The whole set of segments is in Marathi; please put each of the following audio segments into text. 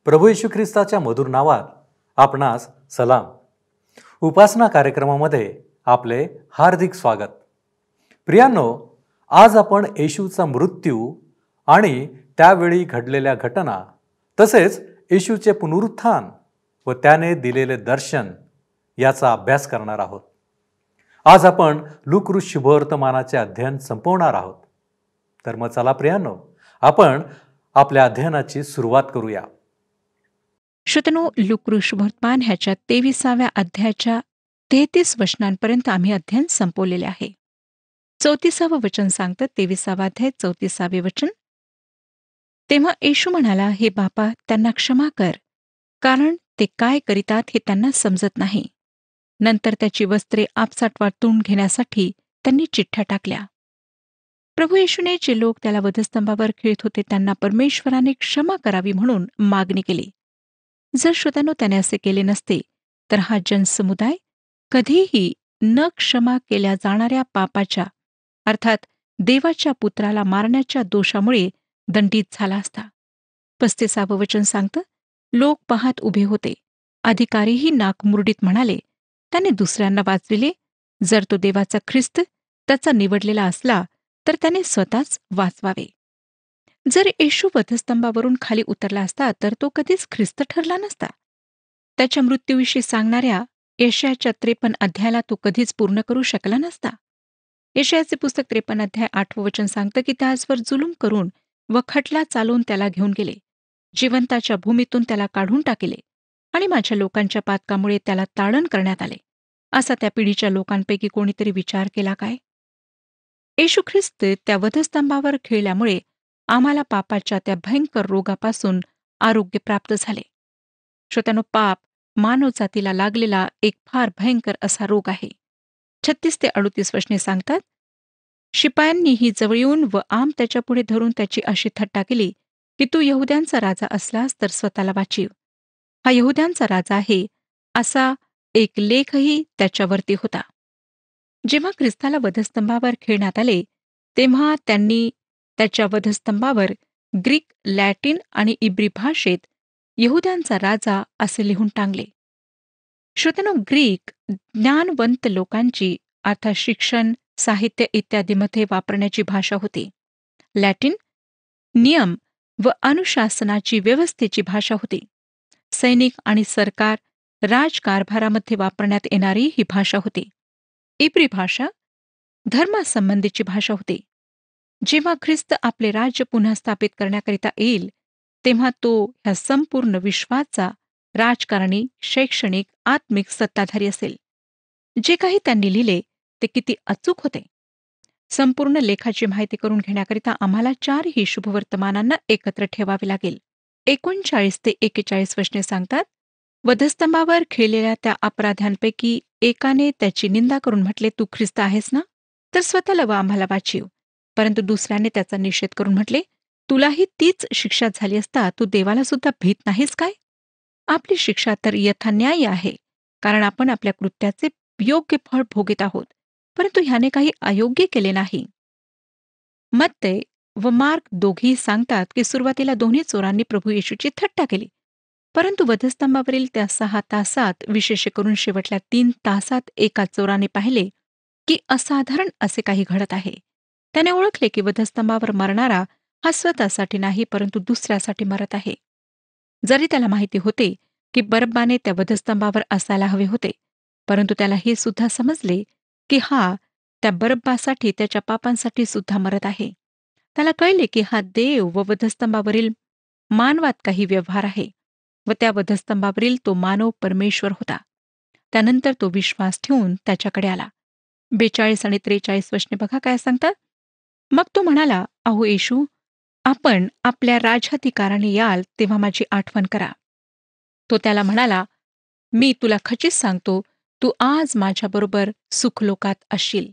प्रभू येशू ख्रिस्ताच्या मधुर नावात आपणास सलाम. उपासना कार्यक्रमामध्ये आपले हार्दिक स्वागत. प्रियांनो, आज आपण येशूचा मृत्यू आणि त्यावेळी घडलेल्या घटना तसेच येशूचे पुनरुत्थान व त्याने दिलेले दर्शन याचा अभ्यास करणार आहोत. आज आपण लूक शुभवर्तमानाचे अध्ययन संपवणार आहोत. तर मग चला प्रियांनो, आपण आपल्या अध्ययनाची सुरुवात करूया. श्रोत्यांनो, लूक शुभवर्तमान ह्याच्या 23व्या अध्यायाच्या 33 वचनांपर्यंत आम्ही अध्ययन संपवलेले आहे. 34वं वचन सांगतं, 23वा अध्याय 34वे वचन. तेव्हा येशू म्हणाला, हे बापा, त्यांना क्षमा कर, कारण ते काय करीतात हे त्यांना समजत नाही. नंतर त्याची वस्त्रे आपसात वाटून घेण्यासाठी त्यांनी चिठ्ठ्या टाकल्या. प्रभू येशूने जे लोक त्याला वधस्तंभावर खिळत होते त्यांना परमेश्वराने क्षमा करावी म्हणून मागणी केली. जर श्रोत्यांनो त्याने असे केले नसते तर हा जनसमुदाय कधीही न क्षमा केल्या जाणाऱ्या पापाच्या अर्थात देवाच्या पुत्राला मारण्याच्या दोषामुळे दंडित झाला असता. 35वं वचन सांगतं, लोक पाहत उभे होते. अधिकारीही नाकमुरडीत म्हणाले, त्याने दुसऱ्यांना वाचविले. जर तो देवाचा ख्रिस्त त्याचा निवडलेला असला तर त्याने स्वतःच वाचवावे. जर येशू वधस्तंभावरून खाली उतरला असता तर तो कधीच ख्रिस्त ठरला नसता. त्याच्या मृत्यूविषयी सांगणाऱ्या यशायाच्या 53 अध्यायाला तो कधीच पूर्ण करू शकला नसता. यशायाचे पुस्तक 53 अध्याय 8वं वचन सांगतं की त्याचवर जुलूम करून व खटला चालवून त्याला घेऊन गेले, जिवंताच्या भूमीतून त्याला काढून टाकले आणि माझ्या लोकांच्या पातकामुळे त्याला ताडण करण्यात आले, असा त्या पिढीच्या लोकांपैकी कोणीतरी विचार केला काय? येशू ख्रिस्त त्या वधस्तंभावर खिळल्यामुळे आम्हाला पापाच्या त्या भयंकर रोगापासून आरोग्य प्राप्त झाले. श्रोत्यांनो, पाप मानवजातीला लागलेला एक फार भयंकर असा रोग आहे. 36 ते 38 वचने सांगतात, शिपायांनीही जवळ येऊन व आम त्याच्यापुढे धरून त्याची अशी थट्टा केली की तू यहुद्यांचा राजा असलास तर स्वतःला वाचीव. हा यहुद्यांचा राजा आहे असा एक लेखही त्याच्यावरती होता. जेव्हा ख्रिस्ताला वधस्तंभावर खिळण्यात आले तेव्हा त्यांनी त्याच्या वधस्तंभावर ग्रीक, लॅटिन आणि इब्री भाषेत यहुद्यांचा राजा असे लिहून टांगले. श्रोत्यांनो, ग्रीक ज्ञानवंत लोकांची अर्थात शिक्षण, साहित्य इत्यादीमध्ये वापरण्याची भाषा होती. लॅटिन नियम व अनुशासनाची व्यवस्थेची भाषा होती. सैनिक आणि सरकार राजकारभारामध्ये वापरण्यात येणारी ही भाषा होती. इब्री भाषा धर्मासंबंधीची भाषा होती. जेव्हा ख्रिस्त आपले राज्य पुन्हा स्थापित करण्याकरिता येईल तेव्हा तो ह्या संपूर्ण विश्वाचा राजकारणी, शैक्षणिक, आत्मिक सत्ताधारी असेल. जे काही त्यांनी लिहिले ते किती अचूक होते. संपूर्ण लेखाची माहिती करून घेण्याकरिता आम्हाला 4ही शुभवर्तमानांना एकत्र ठेवावे लागेल. 39 ते 41 वचने सांगतात, वधस्तंभावर खिळलेल्या त्या अपराध्यांपैकी एकाने त्याची निंदा करून म्हटले, तू ख्रिस्त आहेस ना? तर स्वतःला व आम्हाला वाचीव. परंतु दुसऱ्याने त्याचा निषेध करून म्हटले, तुलाही तीच शिक्षा झाली असता तू देवाला सुद्धा भीत नाहीस काय? आपली शिक्षा तर यथान्यायी आहे, कारण आपण आपल्या कृत्याचे योग्य फळ भोगीत आहोत, परंतु ह्याने काही अयोग्य केले नाही. मत्तै व मार्क दोघेही सांगतात की सुरुवातीला दोन्ही चोरांनी प्रभू येशूची थट्टा केली, परंतु वधस्तंभावरील त्या 6 तासात, विशेष करून शेवटल्या 3 तासात एका चोराने पाहिले की असाधारण असे काही घडत आहे. त्याने ओळखले की वधस्तंभावर मरणारा हा स्वतःसाठी नाही परंतु दुसऱ्यासाठी मरत आहे. जरी त्याला माहिती होते की बरब्बाने त्या वधस्तंभावर असायला हवे होते, परंतु त्याला हे सुद्धा समजले की हा त्या बरब्बासाठी, त्याच्या पापांसाठी सुद्धा मरत आहे. त्याला कळले की हा देव व वधस्तंभावरील मानवात काही व्यवहार आहे व त्या वधस्तंभावरील तो मानव परमेश्वर होता. त्यानंतर तो विश्वास ठेवून त्याच्याकडे आला. 42 आणि 43 वचने बघा काय सांगतात. मग तो म्हणाला, अहो येशू, आपण आपल्या राजाधिकाराने याल तेव्हा माझी आठवण करा. तो त्याला म्हणाला, मी तुला खचित सांगतो, तू आज माझ्याबरोबर सुखलोकात असशील.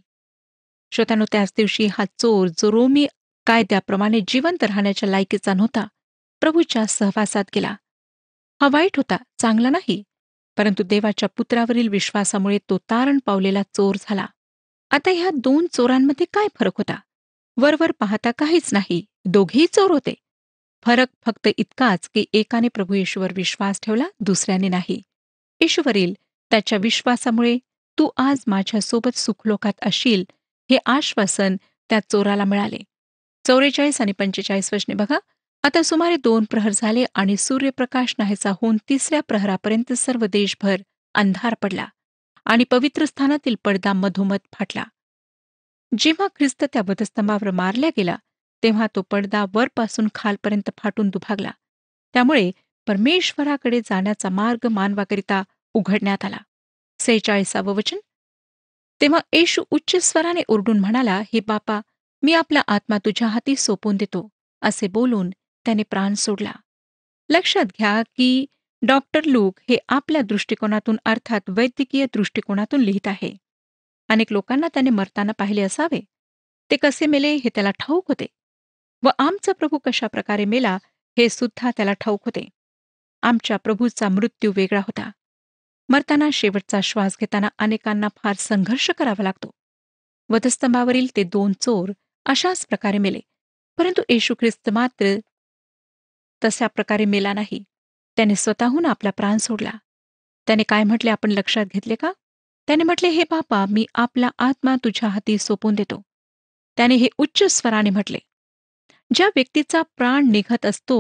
श्रोत्यांनो, त्याच दिवशी हा चोर, जो रोमी कायद्याप्रमाणे जिवंत राहण्याच्या लायकीचा नव्हता, प्रभूच्या सहवासात गेला. हा वाईट होता, चांगला नाही, परंतु देवाच्या पुत्रावरील विश्वासामुळे तो तारण पावलेला चोर झाला. आता ह्या 2 चोरांमध्ये काय फरक होता? वरवर पाहता काहीच नाही, दोघेही चोर होते. फरक फक्त इतकाच की एकाने प्रभू येशूवर विश्वास ठेवला, दुसऱ्याने नाही. येशूवरील त्याच्या विश्वासामुळे तू आज माझ्यासोबत सुखलोकात असशील, हे आश्वासन त्या चोराला मिळाले. 44 आणि 45 वचने बघा. आता सुमारे 2 प्रहर झाले आणि सूर्यप्रकाश नाहीसा होऊन 3ऱ्या प्रहरापर्यंत सर्व देशभर अंधार पडला आणि पवित्र स्थानातील पडदा मधोमध फाटला. जेव्हा ख्रिस्त त्या वधस्तंभावर मारला गेला, तेव्हा तो पडदा वरपासून खालपर्यंत फाटून दुभागला. त्यामुळे परमेश्वराकडे जाण्याचा मार्ग मानवाकरिता उघडण्यात आला. 46 वचन. तेव्हा येशू उच्च स्वराने ओरडून म्हणाला, हे बापा, मी आपला आत्मा तुझ्या हाती सोपवून देतो, असे बोलून त्याने प्राण सोडला. लक्षात घ्या की डॉक्टर लूक हे आपल्या दृष्टिकोनातून अर्थात वैद्यकीय दृष्टिकोनातून लिहित आहे. अनेक लोकांना त्याने मरताना पाहिले असावे. ते कसे मेले हे त्याला ठाऊक होते व आमचा प्रभू कशा प्रकारे मेला हे सुद्धा त्याला ठाऊक होते. आमच्या प्रभूचा मृत्यू वेगळा होता. मरताना शेवटचा श्वास घेताना अनेकांना फार संघर्ष करावा लागतो. वधस्तंभावरील ते 2 चोर अशाच प्रकारे मेले, परंतु येशू ख्रिस्त मात्र तशा प्रकारे मेला नाही. त्याने स्वतःहून आपला प्राण सोडला. त्याने काय म्हटले आपण लक्षात घेतले का? त्याने म्हटले, हे बापा, मी आपला आत्मा तुझ्या हाती सोपवून देतो. त्याने हे उच्च स्वराने म्हटले. ज्या व्यक्तीचा प्राण निघत असतो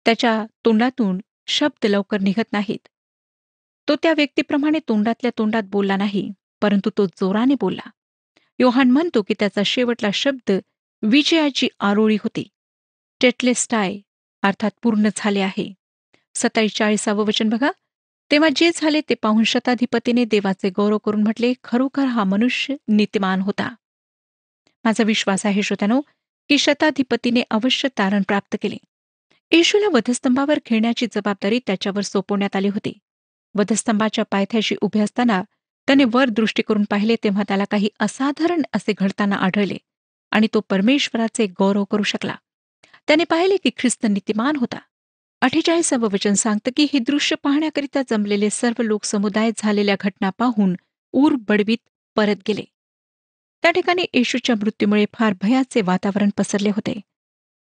त्याच्या तोंडातून शब्द लवकर निघत नाहीत. तो त्या व्यक्तीप्रमाणे तोंडातल्या तोंडात बोलला नाही, परंतु तो जोराने बोलला. योहान म्हणतो की त्याचा शेवटला शब्द विजयाची आरोळी होती. टेटलेस्टाय अर्थात पूर्ण झाले आहे. 47 वचन बघा. तेव्हा जे झाले ते पाहून शताधिपतीने देवाचे गौरव करून म्हटले, खरोखर हा मनुष्य नीतिमान होता. माझा विश्वास आहे श्रोत्यानो की शताधिपतीने अवश्य तारण प्राप्त केले. येशूला वधस्तंभावर खेळण्याची जबाबदारी त्याच्यावर सोपवण्यात आली होती. वधस्तंभाच्या पायथ्याशी उभे असताना त्याने वर दृष्टी करून पाहिले, तेव्हा त्याला काही असाधारण असे घडताना आढळले आणि तो परमेश्वराचे गौरव करू शकला. त्याने पाहिले की ख्रिस्त नीतिमान होता. 48 वचन सांगतं की हे दृश्य पाहण्याकरिता जमलेले सर्व लोक समुदाय झालेल्या घटना पाहून ऊर बडवीत परत गेले. त्या ठिकाणी येशूच्या मृत्यूमुळे फार भयाचे वातावरण पसरले होते.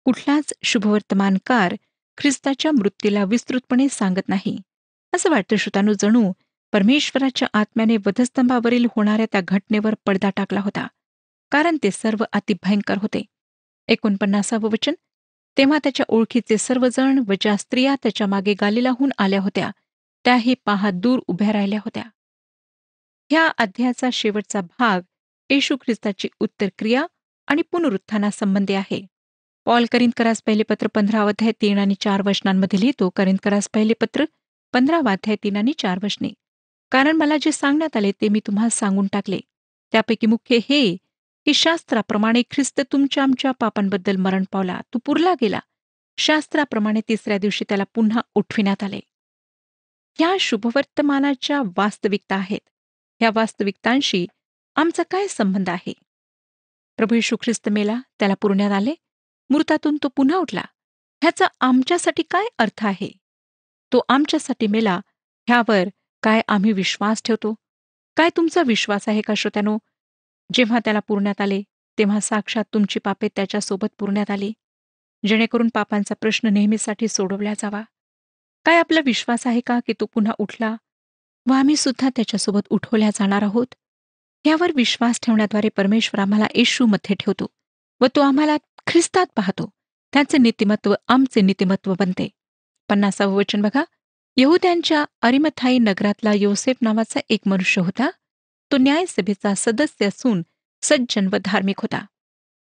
कुठलाच शुभवर्तमानकार ख्रिस्ताच्या मृत्यूला विस्तृतपणे सांगत नाही. असं वाटतं श्रोतांनो, जणू परमेश्वराच्या आत्म्याने वधस्तंभावरील होणाऱ्या त्या घटनेवर पडदा टाकला होता, कारण ते सर्व अतिभयंकर होते. 49 वचन. तेव्हा त्याच्या ओळखीचे सर्वजण व ज्या स्त्रिया त्याच्या मागे गालिलाहून आल्या होत्या, त्याही पाहत दूर उभ्या राहिल्या होत्या. ह्या अध्यायाचा शेवटचा भाग येशू ख्रिस्ताची उत्तरक्रिया आणि पुनरुत्थानासंबंधी आहे. पॉल करिंथकरास पहिले पत्र 15 अध्याय 3 आणि 4 वचनांमध्ये लिहितो. करिंथकरास पहिले पत्र 15 अध्याय 3 आणि 4 वचने. कारण मला जे सांगण्यात आले ते मी तुम्हाला सांगून टाकले. त्यापैकी मुख्य हे की शास्त्राप्रमाणे ख्रिस्त तुमच्या आमच्या पापांबद्दल मरण पावला, तो पुरला गेला. शास्त्राप्रमाणे 3ऱ्या दिवशी त्याला पुन्हा उठविण्यात आले. ह्या शुभवर्तमानाच्या वास्तविकता आहेत. ह्या वास्तविकतांशी आमचा काय संबंध आहे? प्रभू येशू ख्रिस्त मेला, त्याला पुरण्यात आले, मृतातून तो पुन्हा उठला. ह्याचा आमच्यासाठी काय अर्थ आहे? तो आमच्यासाठी मेला, ह्यावर काय आम्ही विश्वास ठेवतो? काय तुमचा विश्वास आहे का श्रोत्यानो? जेव्हा त्याला पुरण्यात आले, तेव्हा साक्षात तुमची पापे त्याच्यासोबत पुरण्यात आली, जेणेकरून पापांचा प्रश्न नेहमीसाठी सोडवला जावा. काय आपला विश्वास आहे का की तो पुन्हा उठला व आम्ही सुद्धा त्याच्यासोबत उठवल्या जाणार आहोत? यावर विश्वास ठेवण्याद्वारे परमेश्वर आम्हाला येशूमध्ये ठेवतो व तो आम्हाला ख्रिस्तात पाहतो. त्याचे नीतिमत्व आमचे नीतिमत्व बनते. 50 वचन बघा. यहुद्यांच्या अरिमथाई नगरातला योसेफ नावाचा एक मनुष्य होता. तो न्यायसभेचा सदस्य असून सज्जन व धार्मिक होता.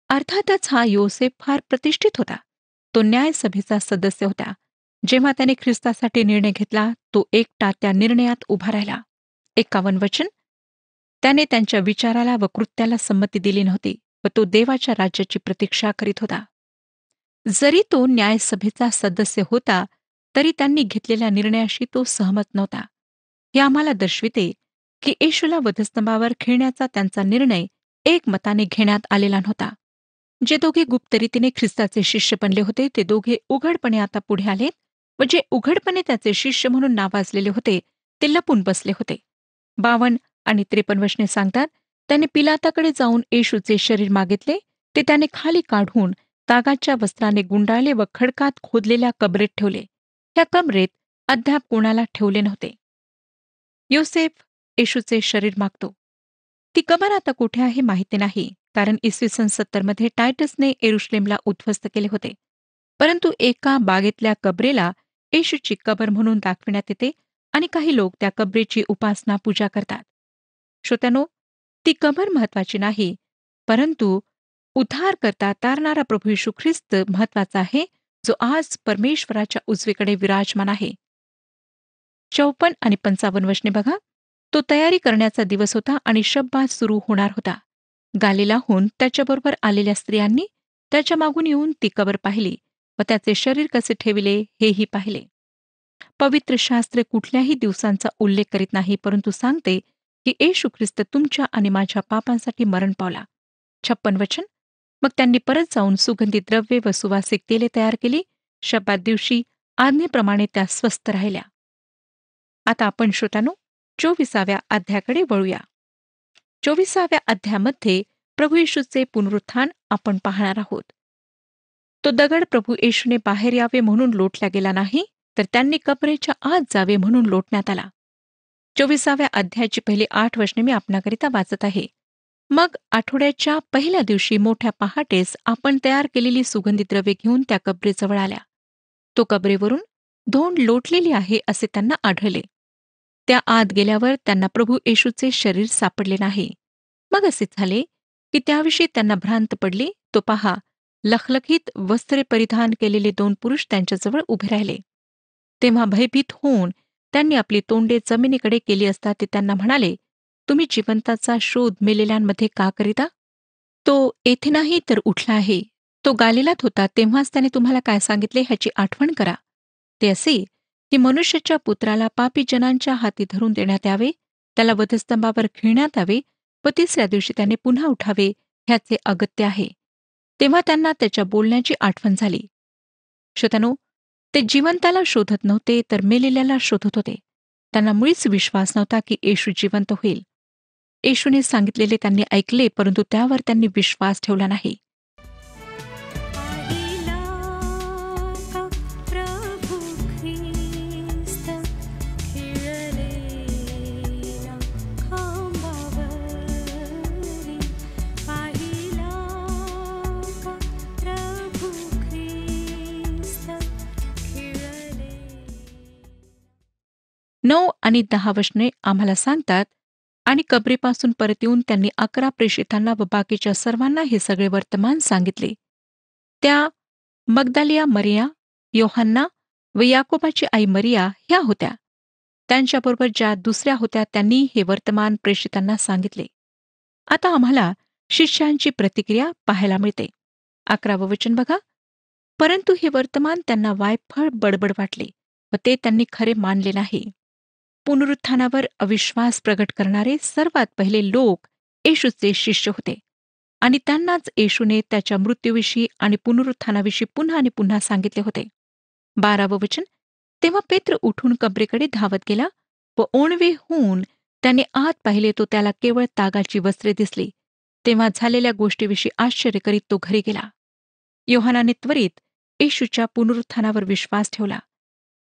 अर्थातच हा योसेफ फार प्रतिष्ठित होता. तो न्यायसभेचा सदस्य होता. जेव्हा त्याने ख्रिस्तासाठी निर्णय घेतला, तो एकटा त्या निर्णयात उभा राहिला. 51 वचन. त्याने त्यांच्या विचाराला व कृत्याला संमती दिली नव्हती व तो देवाच्या राज्याची प्रतीक्षा करीत होता. जरी तो न्यायसभेचा सदस्य होता, तरी त्यांनी घेतलेल्या निर्णयाशी तो सहमत नव्हता. हे आम्हाला दर्शविते की येशूला वधस्तंभावर खेळण्याचा त्यांचा निर्णय एकमताने घेण्यात आलेला नव्हता. जे दोघे गुप्त रीतीने ख्रिस्ताचे शिष्य बनले होते, ते दोघे उघडपणे आता पुढे आलेत व जे उघडपणे त्याचे शिष्य म्हणून नावाजलेले होते, ते लपून बसले होते. 52 आणि 53 वचने सांगतात, त्याने पिलाताकडे जाऊन येशूचे शरीर मागितले. ते त्याने खाली काढून तागाच्या वस्त्राने गुंडाळले व खडकात खोदलेल्या कबरेत ठेवले. त्या कबरेत अद्याप कोणाला ठेवले नव्हते. योसेफ येशूचे शरीर मागतो. ती कबर आता कुठे आहे माहिती नाही, कारण इसवी 70 मध्ये टायटसने येरुशलेमला उद्ध्वस्त केले होते. परंतु एका बागेतल्या कबरेला येशूची कबर म्हणून दाखविण्यात येते आणि काही लोक त्या कबरेची उपासना पूजा करतात. श्रोत्यानो, ती कबर महत्वाची नाही, परंतु उद्धार करता तारणारा प्रभू येशू ख्रिस्त महत्वाचा आहे, जो आज परमेश्वराच्या उजवीकडे विराजमान आहे. 54 आणि 55 वचने बघा. तो तयारी करण्याचा दिवस होता आणि शब्बात सुरू होणार होता. गालिलाहून त्याच्याबरोबर आलेल्या स्त्रियांनी त्याच्या मागून येऊन ती कबर पाहिली व त्याचे शरीर कसे ठेविले हेही पाहिले. पवित्र शास्त्र कुठल्याही दिवसांचा उल्लेख करीत नाही, परंतु सांगते की येशू ख्रिस्त तुमच्या आणि माझ्या पापांसाठी मरण पावला. 56 वचन. मग त्यांनी परत जाऊन सुगंधी द्रव्ये व सुवासिक तेले तयार केली. शब्बात दिवशी आज्ञेप्रमाणे त्या स्वस्थ राहिल्या. आता आपण श्रोत्यानो 24व्या अध्यायाकडे वळूया. 24व्या अध्यायामध्ये प्रभू येशूचे पुनरुत्थान आपण पाहणार आहोत. तो दगड प्रभू येशूने बाहेर यावे म्हणून लोटला गेला नाही, तर त्यांनी कबरेच्या आत जावे म्हणून लोटण्यात आला. 24व्या अध्यायाची पहिली 8 वचने मी आपणाकरिता वाचत आहे. मग आठवड्याच्या पहिल्या दिवशी मोठ्या पहाटेस आपण तयार केलेली सुगंधी द्रव्ये घेऊन त्या कबरेजवळ आल्या. तो कबरेवरून धोंड लोटलेली आहे असे त्यांना आढळले. त्या आत गेल्यावर त्यांना प्रभू येशूचे शरीर सापडले नाही. मग असे झाले की त्याविषयी त्यांना भ्रांत पडली. तो पहा, लखलखीत वस्त्रे परिधान केलेले 2 पुरुष त्यांच्याजवळ उभे राहिले. तेव्हा भयभीत होऊन त्यांनी आपली तोंडे जमिनीकडे केली असता ते त्यांना म्हणाले, तुम्ही जिवंताचा शोध मेलेल्यांमध्ये का करीता? तो येथे नाही तर उठला आहे. तो गालिलात होता, तेव्हाच त्याने तुम्हाला काय सांगितले ह्याची आठवण करा. ते असे की मनुष्याच्या पुत्राला पापी जनांच्या हाती धरून देण्यात यावे, त्याला वधस्तंभावर खिळण्यात यावे व 3ऱ्या दिवशी त्याने पुन्हा उठावे, ह्याचे अगत्य आहे. तेव्हा त्यांना त्याच्या बोलण्याची आठवण झाली. श्रोत्यानो, ते जिवंताला शोधत नव्हते, तर मेलेल्याला शोधत होते. त्यांना मुळीच विश्वास नव्हता की येशू जिवंत होईल. येशूने सांगितलेले त्यांनी ऐकले, परंतु त्यावर त्यांनी विश्वास ठेवला नाही. नऊ आणि 10 वचने आम्हाला सांगतात, आणि कबरीपासून परत येऊन त्यांनी 11 प्रेषितांना व बाकीच्या सर्वांना हे सगळे वर्तमान सांगितले. त्या मगदालिया मरिया, योहन्ना व याकोबाची आई मरिया ह्या होत्या. त्यांच्याबरोबर ज्या दुसऱ्या होत्या त्यांनी हे वर्तमान प्रेषितांना सांगितले. आता आम्हाला शिष्यांची प्रतिक्रिया पाहायला मिळते. 11वं वचन बघा. परंतु हे वर्तमान त्यांना वायफळ बडबड वाटले व ते त्यांनी खरे मानले नाही. पुनरुत्थानावर अविश्वास प्रगट करणारे सर्वात पहिले लोक येशूचे शिष्य होते आणि त्यांनाच येशूने त्याच्या मृत्यूविषयी आणि पुनरुत्थानाविषयी पुन्हा आणि पुन्हा सांगितले होते. 12वं वचन. तेव्हा पेत्र उठून कबरेकडे धावत गेला व ओणवे होऊन त्याने आत पाहिले, तो त्याला केवळ तागाची वस्त्रे दिसली. तेव्हा झालेल्या गोष्टीविषयी आश्चर्य करीत तो घरी गेला. योहानाने त्वरित येशूच्या पुनरुत्थानावर विश्वास ठेवला,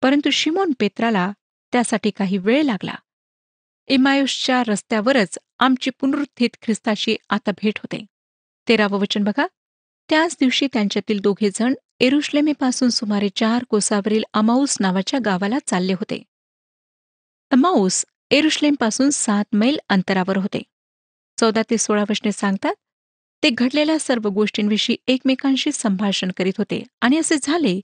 परंतु शिमोन पेत्राला त्यासाठी काही वेळ लागला. इमायुसच्या रस्त्यावरच आमची पुनरुत्थित ख्रिस्ताची आता भेट होते. 13वं वचन बघा. त्याच दिवशी त्यांच्यातील 2 जण येरुशलेमेपासून सुमारे 4 कोसावरील अमाऊस नावाच्या गावाला चालले होते. अमाऊस येरुशलेमपासून 7 मैल अंतरावर होते. 14 ते 16 वचने सांगतात, ते घडलेल्या सर्व गोष्टींविषयी एकमेकांशी संभाषण करीत होते आणि असे झाले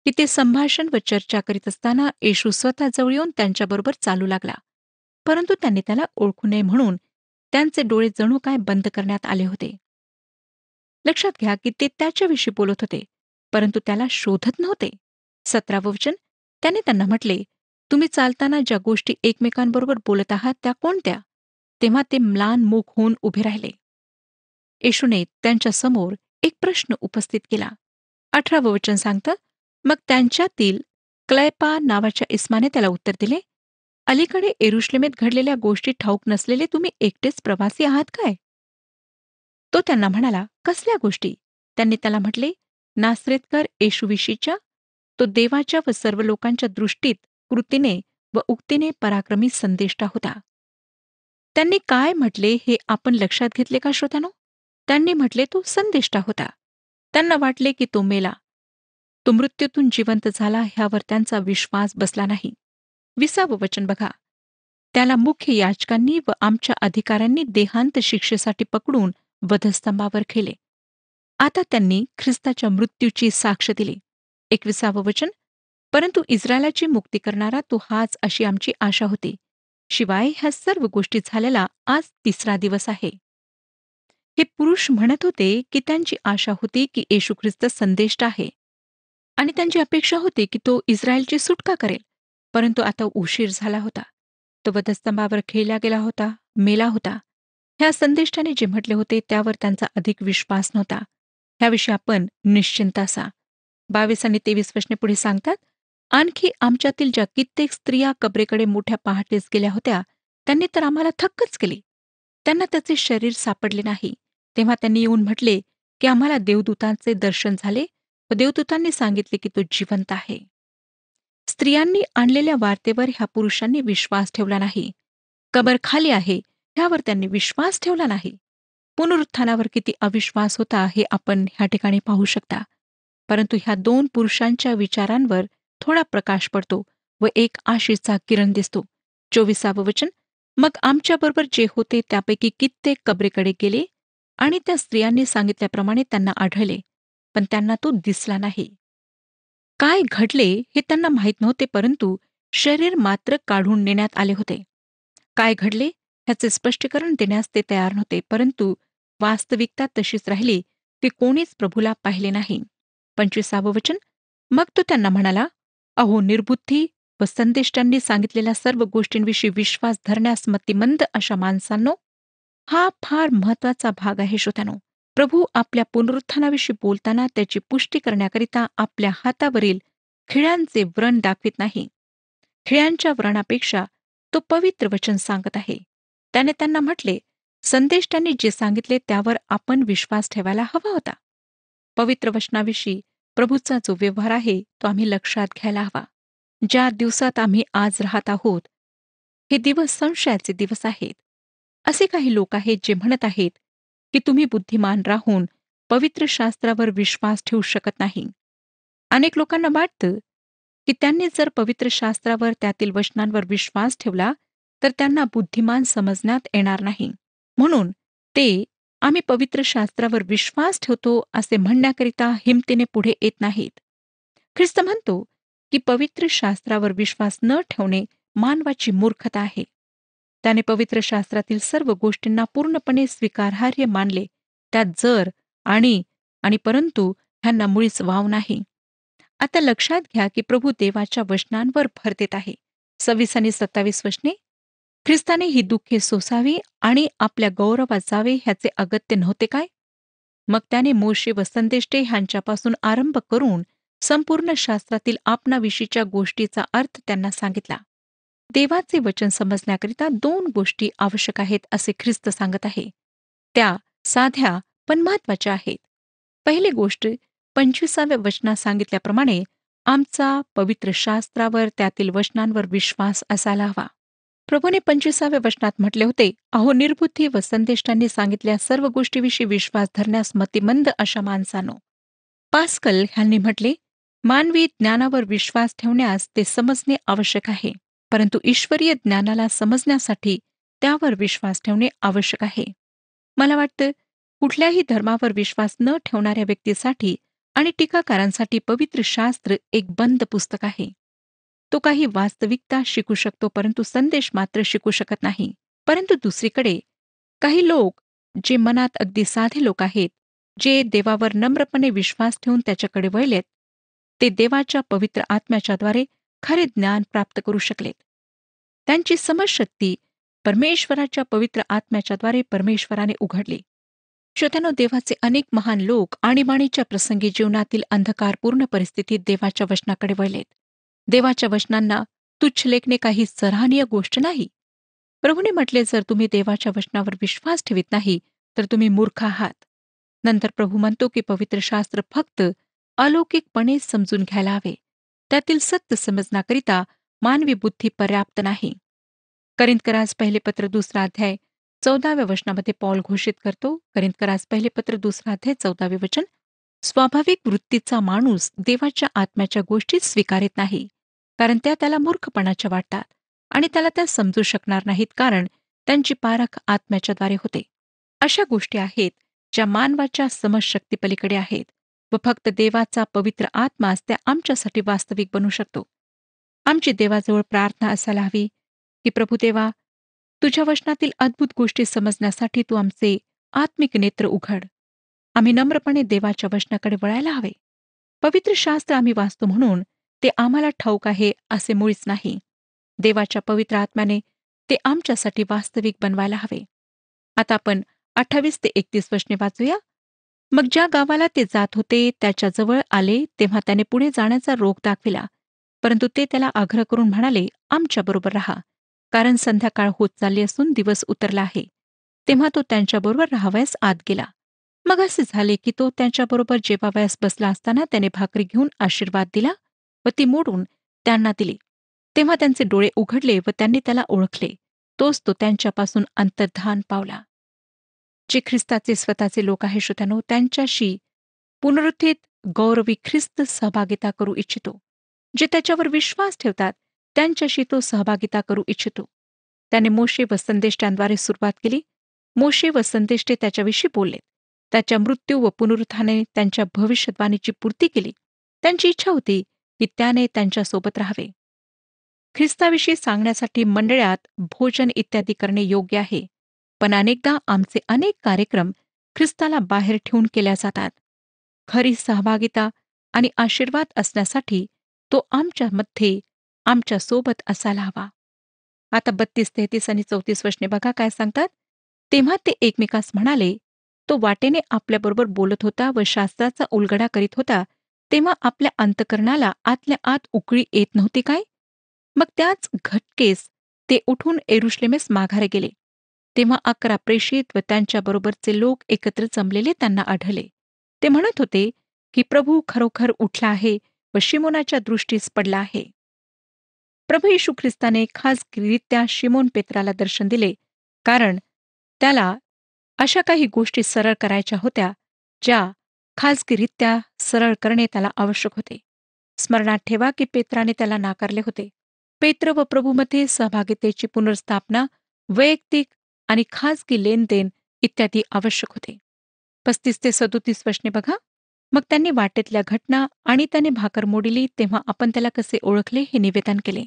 की ते संभाषण व चर्चा करीत असताना येशू स्वतः जवळ येऊन त्यांच्याबरोबर चालू लागला. परंतु त्यांनी त्याला ओळखू नये म्हणून त्यांचे डोळे जणू काय बंद करण्यात आले होते. लक्षात घ्या की ते त्याच्याविषयी बोलत होते, परंतु त्याला शोधत नव्हते. 17वं वचन. त्याने त्यांना म्हटले, तुम्ही चालताना ज्या गोष्टी एकमेकांबरोबर बोलत आहात त्या कोणत्या? तेव्हा ते म्लान मुख होऊन उभे राहिले. येशूने त्यांच्या समोर एक प्रश्न उपस्थित केला. 18वं वचन सांगतं, मग त्यांच्यातील क्लैपा नावाच्या इस्माने त्याला उत्तर दिले, अलीकडे येरुशलेमेत घडलेल्या गोष्टी ठाऊक नसलेले तुम्ही एकटेच प्रवासी आहात काय? तो त्यांना म्हणाला, कसल्या गोष्टी? त्यांनी त्याला म्हटले, नासरेतकर येशूविषयीच्या तो देवाच्या व सर्व लोकांच्या दृष्टीत कृतीने व उक्तीने पराक्रमी संदेष्टा होता. त्यांनी काय म्हटले हे आपण लक्षात घेतले का श्रोत्यानो? त्यांनी म्हटले तो संदेष्टा होता. त्यांना वाटले की तो मेला. तो मृत्यूतून जिवंत झाला ह्यावर त्यांचा विश्वास बसला नाही. 20 वचन बघा. त्याला मुख्य याजकांनी व आमच्या अधिकाऱ्यांनी देहांत शिक्षेसाठी पकडून वधस्तंभावर केले. आता त्यांनी ख्रिस्ताच्या मृत्यूची साक्ष दिली. 21 वचन. परंतु इस्रायलाची मुक्ती करणारा तो हाच अशी आमची आशा होती. शिवाय ह्या सर्व गोष्टी झालेला आज 3रा दिवस आहे. हे पुरुष म्हणत होते की त्यांची आशा होती की येशू ख्रिस्त संदेष्ट आहे आणि त्यांची अपेक्षा होती की तो इस्रायलची सुटका करेल. परंतु आता उशीर झाला होता. तो वधस्तंभावर खेळला गेला होता, मेला होता. ह्या संदेष्टाने जे म्हटले होते त्यावर त्यांचा अधिक विश्वास नव्हता. ह्याविषयी आपण निश्चिंत असा. 22 आणि 23 वचने पुढे सांगतात, आणखी आमच्यातील ज्या कित्येक स्त्रिया कबरेकडे मोठ्या पहाटेस गेल्या होत्या त्यांनी तर आम्हाला थक्कच केली. त्यांना त्याचे शरीर सापडले नाही. तेव्हा त्यांनी येऊन म्हटले की आम्हाला देवदूतांचे दर्शन झाले व देवदूतांनी सांगितले की तो जिवंत आहे. स्त्रियांनी आणलेल्या वार्तेवर ह्या पुरुषांनी विश्वास ठेवला नाही. कबर खाली आहे ह्यावर त्यांनी विश्वास ठेवला नाही. पुनरुत्थानावर किती अविश्वास होता हे आपण ह्या ठिकाणी पाहू शकता. परंतु ह्या 2 पुरुषांच्या विचारांवर थोडा प्रकाश पडतो व एक आशेचा किरण दिसतो. 24 वचन. मग आमच्याबरोबर जे होते त्यापैकी कित्येक कबरेकडे गेले आणि त्या स्त्रियांनी सांगितल्याप्रमाणे त्यांना आढळले, पण त्यांना तो दिसला नाही. काय घडले हे त्यांना माहीत नव्हते, परंतु शरीर मात्र काढून नेण्यात आले होते. काय घडले ह्याचे स्पष्टीकरण देण्यास ते तयार नव्हते, परंतु वास्तविकता तशीच राहिली की कोणीच प्रभूला पाहिले नाही. 25 वचन. मग तो त्यांना म्हणाला, अहो निर्बुद्धी व संदेष्टांनी सांगितलेल्या सर्व गोष्टींविषयी विश्वास धरण्यास मतिमंद अशा माणसांनो, हा फार महत्वाचा भाग आहे श्रोत्यानो. प्रभू आपल्या पुनरुत्थानाविषयी बोलताना त्याची पुष्टी करण्याकरिता आपल्या हातावरील खिळ्यांचे व्रण दाखवित नाही. खिळ्यांच्या व्रणापेक्षा तो पवित्र वचन सांगत आहे. त्याने त्यांना म्हटले, संदेष्टांनी जे सांगितले त्यावर आपण विश्वास ठेवायला हवा होता. पवित्र वचनाविषयी प्रभूचा जो व्यवहार आहे तो आम्ही लक्षात घ्यायला हवा. ज्या दिवसात आम्ही आज राहत आहोत हे दिवस संशयाचे दिवस आहेत. असे काही लोक आहेत जे म्हणत आहेत की तुम्ही बुद्धिमान राहून पवित्र शास्त्रावर विश्वास ठेवू शकत नाही. अनेक लोकांना वाटतं की त्यांनी जर पवित्र शास्त्रावर त्यातील वचनांवर विश्वास ठेवला तर त्यांना बुद्धिमान समजण्यात येणार नाही. म्हणून ते आम्ही पवित्र शास्त्रावर विश्वास ठेवतो असे म्हणण्याकरिता हिमतीने पुढे येत नाहीत. ख्रिस्त म्हणतो की पवित्र शास्त्रावर विश्वास न ठेवणे मानवाची मूर्खता आहे. त्याने पवित्र शास्त्रातील सर्व गोष्टींना पूर्णपणे स्वीकारार्ह मानले. त्यात जर आणि परंतु ह्यांना मुळीच वाव नाही. आता लक्षात घ्या की प्रभू देवाच्या वचनांवर भर देत आहे. 26 आणि 27 वचने. ख्रिस्ताने ही दुःखे सोसावी आणि आपल्या गौरवात जावे ह्याचे अगत्य नव्हते काय? मग त्याने मोशे व संदेष्टे ह्यांच्यापासून आरंभ करून संपूर्ण शास्त्रातील आपणाविषयीच्या गोष्टीचा अर्थ त्यांना सांगितला. देवाचे वचन समजण्याकरिता 2 गोष्टी आवश्यक आहेत असे ख्रिस्त सांगत आहे. त्या साध्या पण महत्वाच्या आहेत. पहिली गोष्ट 25व्या वचनात सांगितल्याप्रमाणे आमचा पवित्र शास्त्रावर त्यातील वचनांवर विश्वास असायला हवा. प्रभूने 25व्या वचनात म्हटले होते, अहो निर्बुद्धी व संदेष्टांनी सांगितल्या सर्व गोष्टीविषयी विश्वास धरण्यास मतिमंद अशा माणसानो. पास्कल ह्यांनी म्हटले, मानवी ज्ञानावर विश्वास ठेवण्यास ते समजणे आवश्यक आहे, परंतु ईश्वरीय ज्ञानाला समजण्यासाठी त्यावर विश्वास ठेवणे आवश्यक आहे. मला वाटतं कुठल्याही धर्मावर विश्वास न ठेवणाऱ्या व्यक्तीसाठी आणि टीकाकारांसाठी पवित्र शास्त्र एक बंद पुस्तक आहे. तो काही वास्तविकता शिकू शकतो, परंतु संदेश मात्र शिकू शकत नाही. परंतु दुसरीकडे काही लोक जे मनात अगदी साधे लोक आहेत, जे देवावर नम्रपणे विश्वास ठेवून त्याच्याकडे वळलेत, ते देवाच्या पवित्र आत्म्याच्याद्वारे खरे ज्ञान प्राप्त करू शकलेत. त्यांची समजशक्ती परमेश्वराच्या पवित्र आत्म्याच्याद्वारे परमेश्वराने उघडली. श्रोत्यानो, देवाचे अनेक महान लोक आणीबाणीच्या प्रसंगी जीवनातील अंधकारपूर्ण परिस्थितीत देवाच्या वचनाकडे वळलेत. देवाच्या वचनांना तुच्छ लेखणे काही सराहनीय गोष्ट नाही. प्रभूने म्हटले, जर तुम्ही देवाच्या वचनावर विश्वास ठेवित नाही तर तुम्ही मूर्ख आहात. नंतर प्रभू म्हणतो की पवित्र शास्त्र फक्त अलौकिकपणे समजून घ्यायला हवे. त्यातील सत्य समजण्याकरिता मानवी बुद्धी पर्याप्त नाही. करिंथकरास पहिले पत्र 2 अध्याय 14व्या वचनामध्ये पॉल घोषित करतो. करिंथकरास पहिले पत्र 2 अध्याय 14वे वचन. स्वाभाविक वृत्तीचा माणूस देवाच्या आत्म्याच्या गोष्टी स्वीकारित नाही, कारण त्या त्याला मूर्खपणाच्या वाटतात आणि त्याला त्या समजू शकणार नाहीत, कारण त्यांची पारख आत्म्याच्याद्वारे होते. अशा गोष्टी आहेत ज्या मानवाच्या समजशक्तीपलीकडे आहेत व फक्त देवाचा पवित्र आत्माच त्या आमच्यासाठी वास्तविक बनू शकतो. आमची देवाजवळ प्रार्थना असायला हवी की प्रभू देवा, तुझ्या वचनातील अद्भुत गोष्टी समजण्यासाठी तू आमचे आत्मिक नेत्र उघड. आम्ही नम्रपणे देवाच्या वचनाकडे वळायला हवे. पवित्र शास्त्र आम्ही वाचतो म्हणून ते आम्हाला ठाऊक आहे असे मुळीच नाही. देवाच्या पवित्र आत्म्याने ते आमच्यासाठी वास्तविक बनवायला हवे. आता आपण 28 ते 31 वचने वाचूया. मग ज्या गावाला ते जात होते त्याच्याजवळ आले तेव्हा त्याने पुढे जाण्याचा रोग दाखविला, परंतु ते त्याला आग्रह करून म्हणाले, आमच्याबरोबर राहा, कारण संध्याकाळ होत चालली असून दिवस उतरला आहे. तेव्हा तो त्यांच्याबरोबर राहावयास आत गेला. मग असे झाले की तो त्यांच्याबरोबर जेवावयास बसला असताना त्याने भाकरी घेऊन आशीर्वाद दिला व ती मोडून त्यांना दिली. तेव्हा त्यांचे डोळे उघडले व त्यांनी त्याला ओळखले. तोच तो त्यांच्यापासून अंतर्धान पावला. जे ख्रिस्ताचे स्वतःचे लोक आहे श्रोत्यानो, त्यांच्याशी पुनरुत्थित गौरवी ख्रिस्त सहभागिता करू इच्छितो. जे त्याच्यावर विश्वास ठेवतात त्यांच्याशी तो सहभागिता करू इच्छितो. त्याने मोशे व संदेष्टांद्वारे सुरुवात केली. मोशे व संदेष्टे त्याच्याविषयी बोलले. त्याच्या मृत्यू व पुनरुत्थाने त्यांच्या भविष्यवाणीची पूर्ती केली. त्यांची इच्छा होती की त्याने त्यांच्यासोबत राहावे. ख्रिस्ताविषयी सांगण्यासाठी मंडळात भोजन इत्यादी करणे योग्य आहे, पण अनेकदा आमचे अनेक कार्यक्रम ख्रिस्ताला बाहेर ठेवून केल्या जातात. खरी सहभागिता आणि आशीर्वाद असण्यासाठी तो आमच्यामध्ये आमच्यासोबत असायला हवा. आता 32, 33 आणि 34 वचने बघा काय सांगतात. तेव्हा ते एकमेकास म्हणाले, तो वाटेने आपल्याबरोबर बोलत होता व शास्त्राचा उलगडा करीत होता, तेव्हा आपल्या अंतकरणाला आतल्या आत उकळी येत नव्हती काय? मग त्याच घटकेस ते उठून यरुशलेमेस माघारे गेले. तेव्हा 11 प्रेषित व त्यांच्याबरोबरचे लोक एकत्र जमलेले त्यांना आढळले. ते म्हणत होते की प्रभू खरोखर उठला आहे व शिमोनाच्या दृष्टीस पडला आहे. प्रभू येशू ख्रिस्ताने खासगीरित्या शिमोन पेत्राला दर्शन दिले, कारण त्याला अशा काही गोष्टी सरळ करायच्या होत्या ज्या खासगीरित्या सरळ करणे त्याला आवश्यक होते. स्मरणात ठेवा की पेत्राने त्याला नाकारले होते. पेत्र व प्रभूमध्ये सहभागितेची पुनर्स्थापना, वैयक्तिक आणि खासगी लेनदेन इत्यादी आवश्यक होते. 35 ते 37 वचने बघा. मग त्यांनी वाटेतल्या घटना आणि त्याने भाकर मोडिली तेव्हा आपण त्याला कसे ओळखले हे निवेदन केले.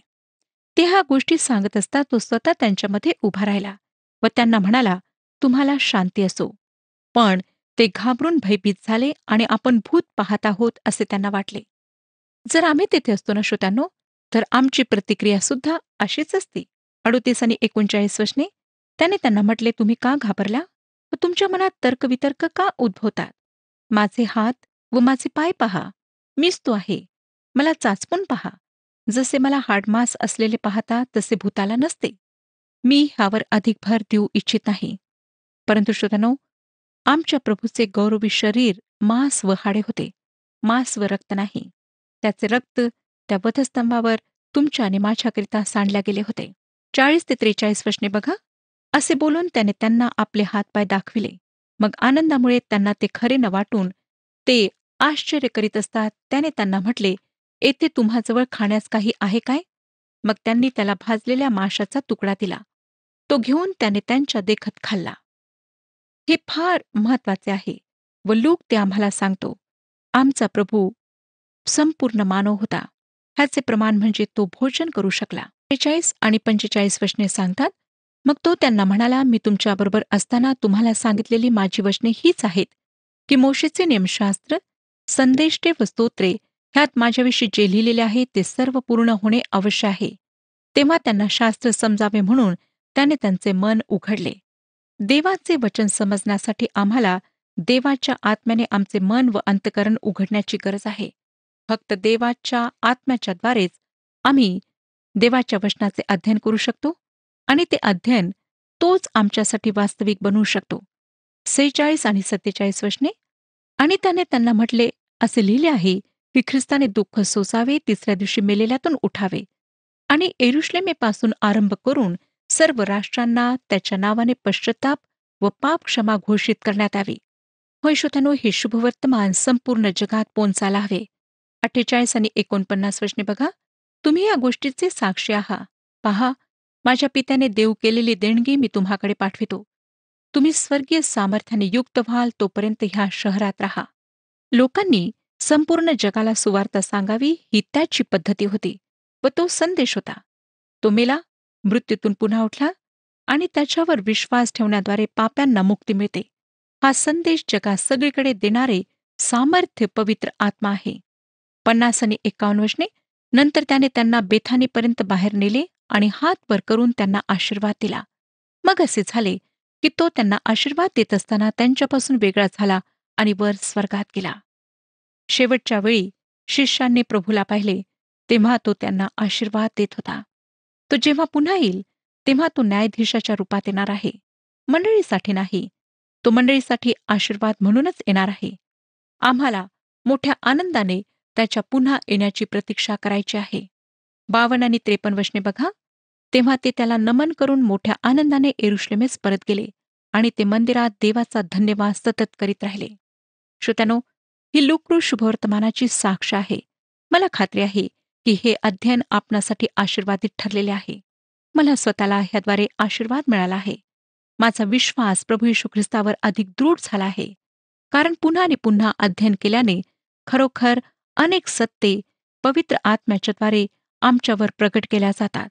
ते ह्या गोष्टी सांगत असता तो स्वतः त्यांच्यामध्ये उभा राहिला व त्यांना म्हणाला, तुम्हाला शांती असो. पण ते घाबरून भयभीत झाले आणि आपण भूत पाहत आहोत असे त्यांना वाटले. जर आम्ही तेथे असतो ना श्रोत्यांनो, तर आमची प्रतिक्रिया सुद्धा अशीच असती. 38 आणि 39 वचने. त्याने त्यांना म्हटले, तुम्ही का घाबरला व तुमच्या मनात तर्कवितर्क का उद्भवतात? माझे हात व माझे पाय पहा, मीच तो आहे. मला चाचपून पहा. जसे मला हाडमास असलेले पाहता तसे भूताला नसते. मी ह्यावर अधिक भर देऊ इच्छित नाही. परंतु श्रोत्यांनो, आमच्या प्रभूचे गौरवी शरीर मांस व हाडे होते, मांस व रक्त नाही. त्याचे रक्त त्या वधस्तंभावर तुमच्या आणि माझ्याकरिता सांडल्या गेले होते. 40 ते 43 वचने बघा. असे बोलून त्याने त्यांना आपले हातपाय दाखविले. मग आनंदामुळे त्यांना ते खरे न वाटून ते आश्चर्य करीत असतात त्याने त्यांना म्हटले, येथे तुम्हाजवळ खाण्यास काही आहे काय? मग त्यांनी त्याला भाजलेल्या माशाचा तुकडा दिला. तो घेऊन त्याने त्यांच्या देखत खाल्ला. हे फार महत्वाचे आहे व लूक ते आम्हाला सांगतो. आमचा प्रभू संपूर्ण मानव होता. ह्याचे प्रमाण म्हणजे तो भोजन करू शकला. 43 आणि 45 वचने सांगतात. मग तो त्यांना म्हणाला, मी तुमच्याबरोबर असताना तुम्हाला सांगितलेली माझी वचने हीच आहेत की मोशेचे नियमशास्त्र, संदेष्टे व स्तोत्रे ह्यात माझ्याविषयी जे लिहिलेले आहे ते सर्व पूर्ण होणे अवश्य आहे. तेव्हा त्यांना शास्त्र समजावे म्हणून त्याने त्यांचे मन उघडले. देवाचे वचन समजण्यासाठी आम्हाला देवाच्या आत्म्याने आमचे मन व अंतकरण उघडण्याची गरज आहे. फक्त देवाच्या आत्म्याच्याद्वारेच आम्ही देवाच्या वचनाचे अध्ययन करू शकतो आणि ते अध्ययन तोच आमच्यासाठी वास्तविक बनवू शकतो. 46 आणि 47 वचने. आणि त्याने त्यांना म्हटले, असे लिहिले आहे की ख्रिस्ताने दुःख सोसावे, तिसऱ्या दिवशी मेलेल्यातून उठावे आणि येरुशलेमेपासून आरंभ करून सर्व राष्ट्रांना त्याच्या नावाने पश्चाताप व पाप क्षमा घोषित करण्यात यावी. होय श्रोत्यानो, हे शुभवर्तमान संपूर्ण जगात पोहोचायला हवे. 48 आणि 49 वचने बघा. तुम्ही या गोष्टीचे साक्षी आहात. पहा, माझ्या पित्याने देऊ केलेली देणगी मी तुम्हाकडे पाठवितो. तुम्ही स्वर्गीय सामर्थ्याने युक्त व्हाल तोपर्यंत ह्या शहरात राहा. लोकांनी संपूर्ण जगाला सुवार्ता सांगावी ही त्याची पद्धती होती व तो संदेश होता. तो मेला, मृत्यूतून पुन्हा उठला आणि त्याच्यावर विश्वास ठेवण्याद्वारे पाप्यांना मुक्ती मिळते. हा संदेश जगात सगळीकडे देणारे सामर्थ्य पवित्र आत्मा आहे. 50 आणि 51 वचने. नंतर त्याने त्यांना बेथानीपर्यंत बाहेर नेले आणि हात वर करून त्यांना आशीर्वाद दिला. मग असे झाले की तो त्यांना आशीर्वाद देत असताना त्यांच्यापासून वेगळा झाला आणि वर स्वर्गात गेला. शेवटच्या वेळी शिष्यांनी प्रभूला पाहिले तेव्हा तो त्यांना आशीर्वाद देत होता. तो जेव्हा पुन्हा येईल तेव्हा तो न्यायाधीशाच्या रूपात येणार आहे. मंडळीसाठी नाही, तो मंडळीसाठी आशीर्वाद म्हणूनच येणार आहे. आम्हाला मोठ्या आनंदाने त्याच्या पुन्हा येण्याची प्रतीक्षा करायची आहे. 52 आणि 53 वचने बघा. तेव्हा ते त्याला नमन करून मोठ्या आनंदाने येरुशलेमेस परत गेले आणि ते मंदिरात देवाचा धन्यवाद सतत करीत राहिले. श्रोत्यानो, ही लुकरू शुभवर्तमानाची साक्ष आहे. मला खात्री आहे की हे अध्ययन आपणासाठी आशीर्वादित ठरलेले आहे. मला स्वतःला ह्याद्वारे आशीर्वाद मिळाला आहे. माझा विश्वास प्रभू येशू ख्रिस्तावर अधिक दृढ झाला आहे. कारण पुन्हा आणि पुन्हा अध्ययन केल्याने खरोखर अनेक सत्ये पवित्र आत्म्याच्याद्वारे आमच्यावर प्रकट केल्या जातात.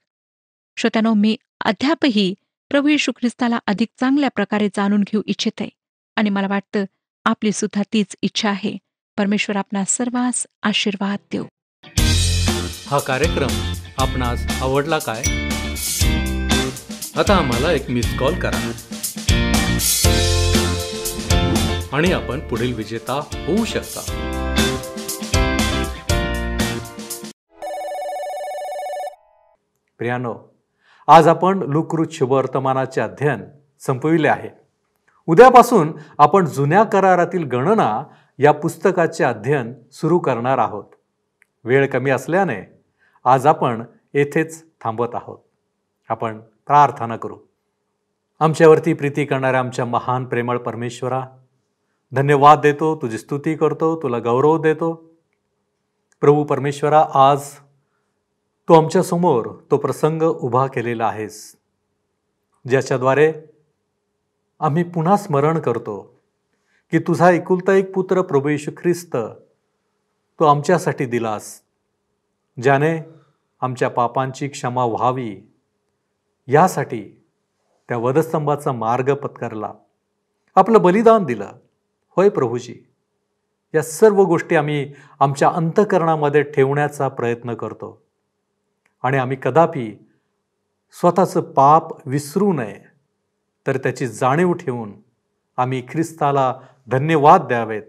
श्रोत्यानो, मी अद्यापही प्रभू येशू ख्रिस्ताला अधिक चांगल्या प्रकारे जाणून घेऊ इच्छिते आणि मला वाटतं आपली सुद्धा तीच इच्छा आहे. परमेश्वर आपणास सर्वांस आशीर्वाद देव. हा कार्यक्रम आपणास आवडला काय? आता आम्हाला एक मिस कॉल करा आणि आपण पुढील विजेता होऊ शकता. प्रियानो, आज आपण लुकरूत शुभवर्तमानाचे अध्ययन संपविले आहे. उद्यापासून आपण जुन्या करारातील गणना या पुस्तकाचे अध्ययन सुरू करणार आहोत. वेळ कमी असल्याने आज आपण येथेच थांबत आहोत. आपण प्रार्थना करू. आमच्यावरती प्रीती करणाऱ्या आमच्या महान प्रेमळ परमेश्वरा, धन्यवाद देतो, तुझी स्तुती करतो, तुला गौरव देतो. प्रभू परमेश्वरा, आज तू आमच्यासमोर तो प्रसंग उभा केलेला आहेस, ज्याच्याद्वारे आम्ही पुन्हा स्मरण करतो की तुझा एकुलता एक पुत्र प्रभू येशू ख्रिस्त तो आमच्यासाठी दिलास, ज्याने आमच्या पापांची क्षमा व्हावी यासाठी त्या वधस्तंभाचा मार्ग पत्करला, आपलं बलिदान दिलं. होय प्रभूजी, या सर्व गोष्टी आम्ही आमच्या अंतःकरणामध्ये ठेवण्याचा प्रयत्न करतो आणि आम्ही कदापि स्वतःचं पाप विसरू नये, तर त्याची जाणीव ठेवून आम्ही ख्रिस्ताला धन्यवाद द्यावेत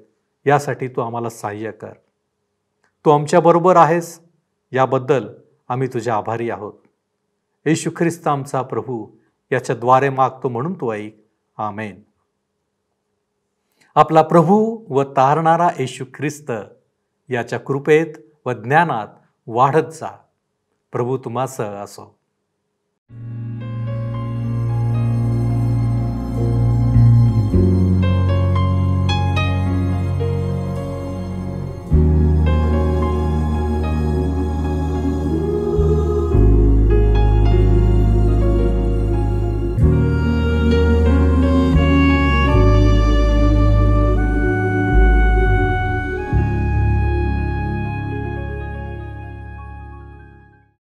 यासाठी तू आम्हाला सहाय्य कर. तू आमच्याबरोबर आहेस याबद्दल आम्ही तुझे आभारी आहोत. येशू ख्रिस्त आमचा प्रभू याच्याद्वारे मागतो म्हणून तू ऐक. आमेन. आपला प्रभू व तारणारा येशू ख्रिस्त याच्या कृपेत व ज्ञानात वाढत जा. प्रभू तुम्हासह असो.